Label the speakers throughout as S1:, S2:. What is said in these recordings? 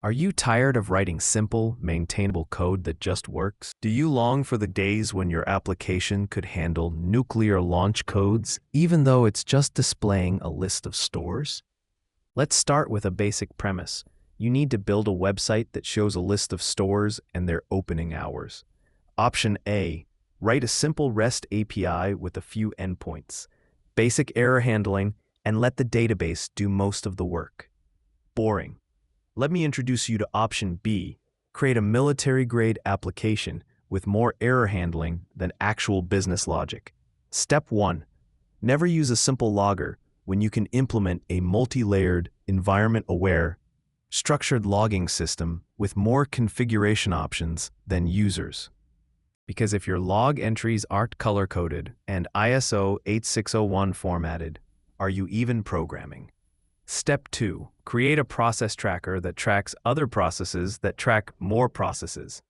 S1: Are you tired of writing simple, maintainable code that just works? Do you long for the days when your application could handle nuclear launch codes, even though it's just displaying a list of stores? Let's start with a basic premise. You need to build a website that shows a list of stores and their opening hours. Option A, write a simple REST API with a few endpoints, basic error handling, and let the database do most of the work. Boring. Let me introduce you to option B, create a military-grade application with more error handling than actual business logic. Step 1. Never use a simple logger when you can implement a multi-layered, environment-aware, structured logging system with more configuration options than users. Because if your log entries aren't color-coded and ISO 8601 formatted, are you even programming? Step 2. Create a process tracker that tracks other processes that track more processes.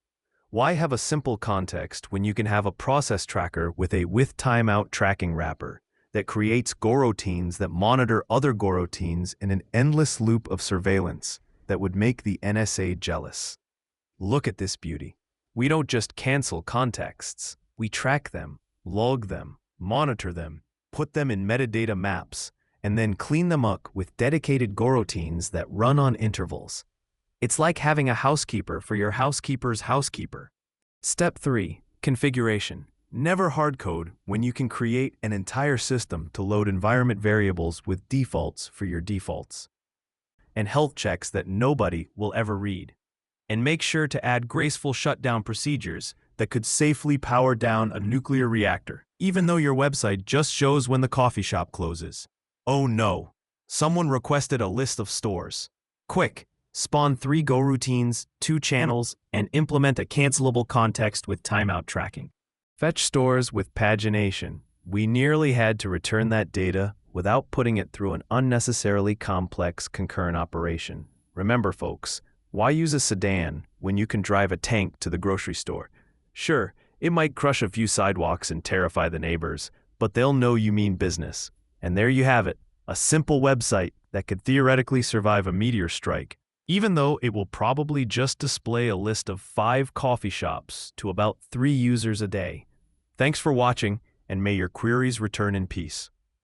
S1: Why have a simple context when you can have a process tracker with a with timeout tracking wrapper that creates goroutines that monitor other goroutines in an endless loop of surveillance that would make the NSA jealous? Look at this beauty. We don't just cancel contexts. We track them, log them, monitor them, put them in metadata maps, and then clean them up with dedicated goroutines that run on intervals. It's like having a housekeeper for your housekeeper's housekeeper. Step 3. Configuration. Never hardcode when you can create an entire system to load environment variables with defaults for your defaults, and health checks that nobody will ever read. And make sure to add graceful shutdown procedures that could safely power down a nuclear reactor, even though your website just shows when the coffee shop closes. Oh no, someone requested a list of stores. Quick, spawn 3 goroutines, 2 channels, and implement a cancelable context with timeout tracking. Fetch stores with pagination. We nearly had to return that data without putting it through an unnecessarily complex concurrent operation. Remember folks, why use a sedan when you can drive a tank to the grocery store? Sure, it might crush a few sidewalks and terrify the neighbors, but they'll know you mean business. And there you have it, a simple website that could theoretically survive a meteor strike, even though it will probably just display a list of 5 coffee shops to about 3 users a day. Thanks for watching, and may your queries return in peace.